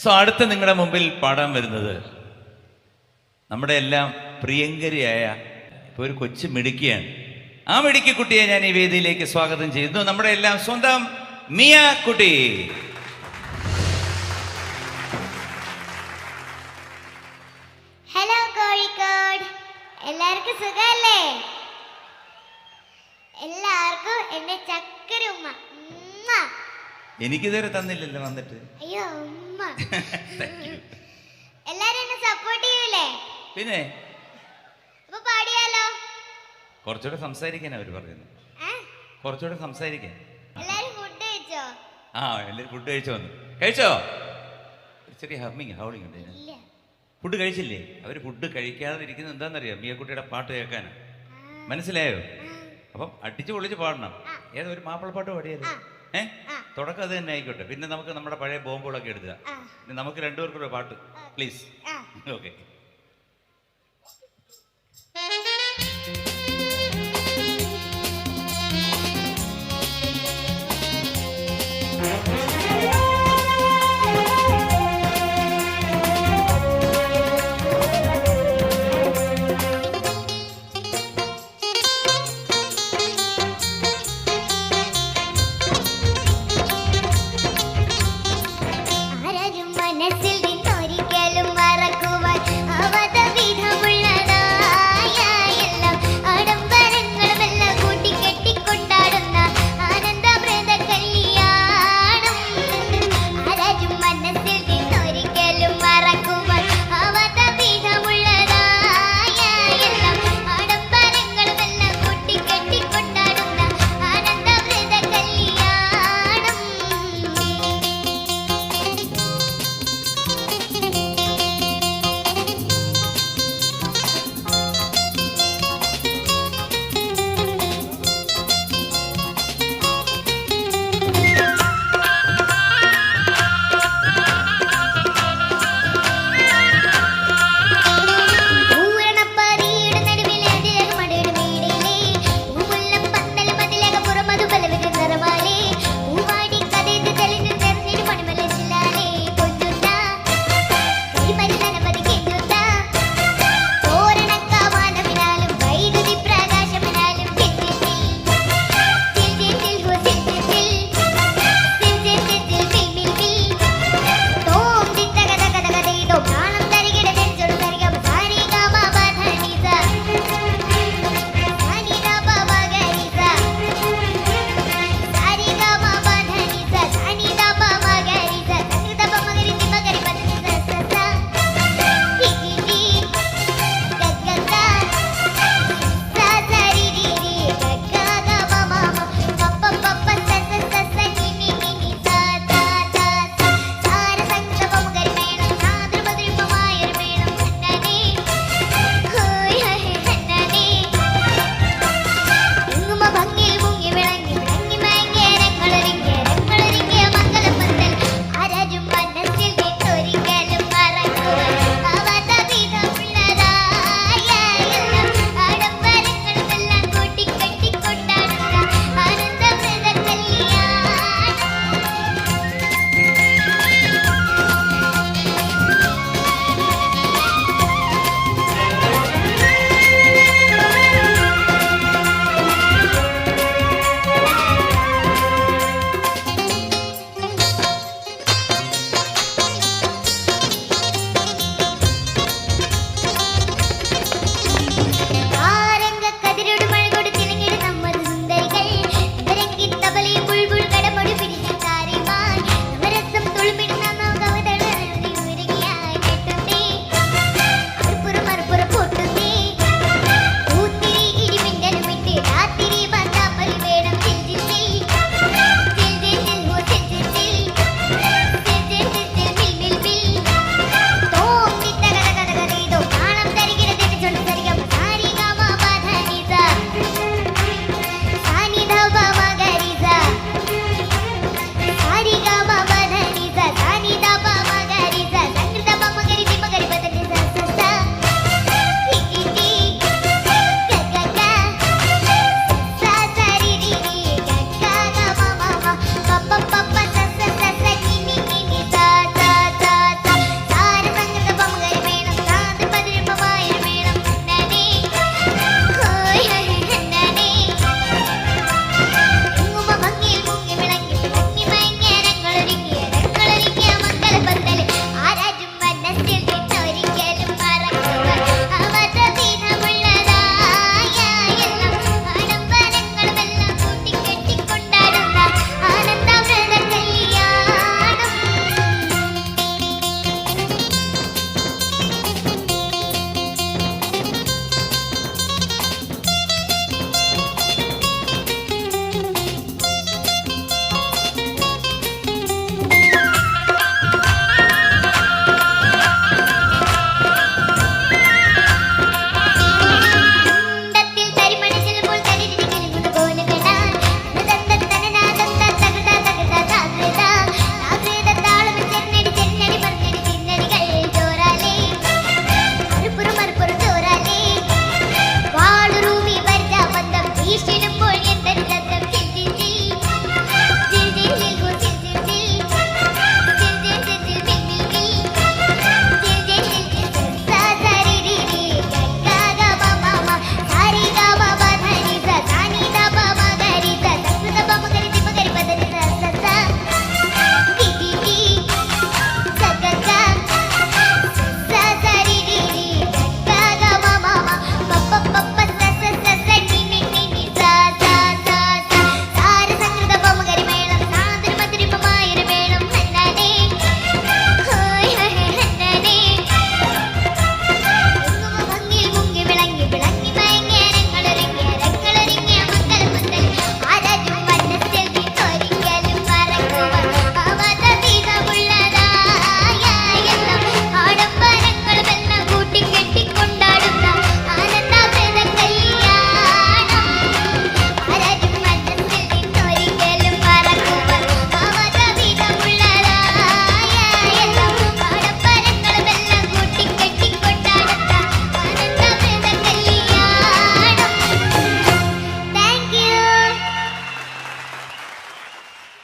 So അടുത്ത നിങ്ങളുടെ മുമ്പിൽ പാടാൻ വരുന്നത് നമ്മുടെ എല്ലാം പ്രിയങ്കരിയായ ഇപ്പോൾ ഒരു കൊച്ചു മിടുക്കിയാണ്. ആ മിടുക്കി കുട്ടിയെ ഞാൻ ഈ വേദിയിലേക്ക് സ്വാഗതം ചെയ്യുന്നു. നമ്മുടെ എല്ലാം സ്വന്തം മിയ കുട്ടി. ഹലോ കോഴിക്കോട്, എല്ലാവർക്കും സുഖല്ലേ? എല്ലാവർക്കും എന്റെ ചക്കര ഉമ്മ. എനിക്കിതുവരെ തന്നില്ലല്ലോ വന്നിട്ട്. അയ്യോ ഉമ്മ. എല്ലാരും എന്നെ സപ്പോർട്ട് ചെയ്യൂലേ? പിന്നെ അപ്പൊ പാടിയാലോ? കുറച്ചുകൂടെ സംസാരിക്കാൻ അവർ പറയുന്നു. കുറച്ചുകൂടെ സംസാരിക്കാൻ. എല്ലാരും ഫുഡ് കഴിച്ചോ? ആ എല്ലാവരും ഫുഡ് കഴിച്ചു വന്നു. കഴിച്ചോ? ചെറിയ ഹമ്മിങ് ഹൗളിങ് ഉണ്ട്. ഫുഡ് കഴിച്ചില്ലേ? അവർ ഫുഡ് കഴിക്കാതെ ഇരിക്കുന്നത് എന്താണെന്നറിയാം? മിയക്കുട്ടിയുടെ പാട്ട് കേൾക്കാനാ. മനസ്സിലായോ? അപ്പം അടിച്ചു പൊളിച്ച് പാടണം. ഏതൊരു മാപ്പിളപ്പാട്ട് പാടിയത്? തുടക്കം അത് തന്നെ ആയിക്കോട്ടെ. പിന്നെ നമുക്ക് നമ്മുടെ പഴയ ബോംബുകളൊക്കെ എടുക്കുക. പിന്നെ നമുക്ക് രണ്ടുപേർക്കൂടെ പാട്ട് പ്ലീസ്. ഓക്കെ.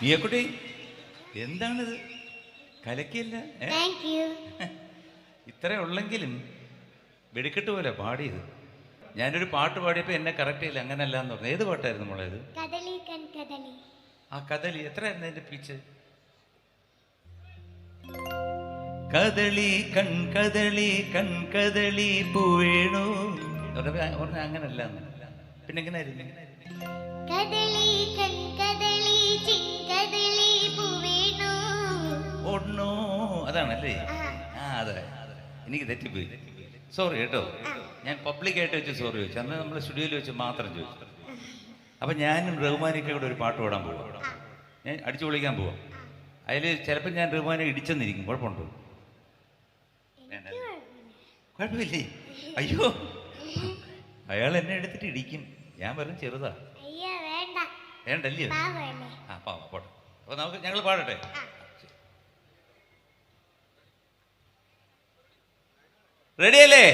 മിയക്കുട്ടി എന്താണിത് കലക്കിയല്ല താങ്ക് യു. ഇത്ര ഉള്ളെങ്കിലും വെടിക്കെട്ട് പോലെ പാടിയത്. ഞാനൊരു പാട്ട് പാടിയപ്പോൾ എന്നെ കറക്റ്റ് ചെയ്യില്ല, അങ്ങനല്ല എന്ന് പറഞ്ഞു. ഏത് പാട്ടായിരുന്നു മോളെ ഇത്? കദളി കൺ കദളി. ആ കദളി എത്രയായിരുന്നു അതിന്റെ പിച്ച്? കദളി കൺ കദളി പൂവേണു പറഞ്ഞ അങ്ങനല്ല. പിന്നെ എങ്ങനെയായിരുന്നു? കദളി കൺ കദളി ചിങ്കദളി പൂവേണു. ഓടണോ അതാണല്ലേ? ആ അതെ, എനിക്ക് തെറ്റിപ്പോയി, സോറി കേട്ടോ. ഞാൻ പബ്ലിക്കായിട്ട് വെച്ച് സോറി ചോദിച്ചു, അന്ന് നമ്മൾ സ്റ്റുഡിയോയിൽ വെച്ച് മാത്രം ചോദിച്ചു. അപ്പം ഞാനും റഹ്മാനൊക്കെ കൂടെ ഒരു പാട്ട് പാടാൻ പോവാം, ഞാൻ അടിച്ചു പൊളിക്കാൻ പോവാം. അതിൽ ചിലപ്പോൾ ഞാൻ റഹ്മാനെ ഇടിച്ചെന്നിരിക്കും, കുഴപ്പമുണ്ടോ? കുഴപ്പമില്ലേ? അയ്യോ, അയാൾ എന്നെ എടുത്തിട്ട് ഇടിക്കും, ഞാൻ വെറും ചെറുതാ. അയ്യോ വേണ്ട, വേണ്ടല്ലേ? പാവല്ലേ. ആ പാവം പോട്ടെ. അപ്പോൾ നമുക്ക് ഞങ്ങൾ പാടട്ടെ. റെഡിയല്ലേ?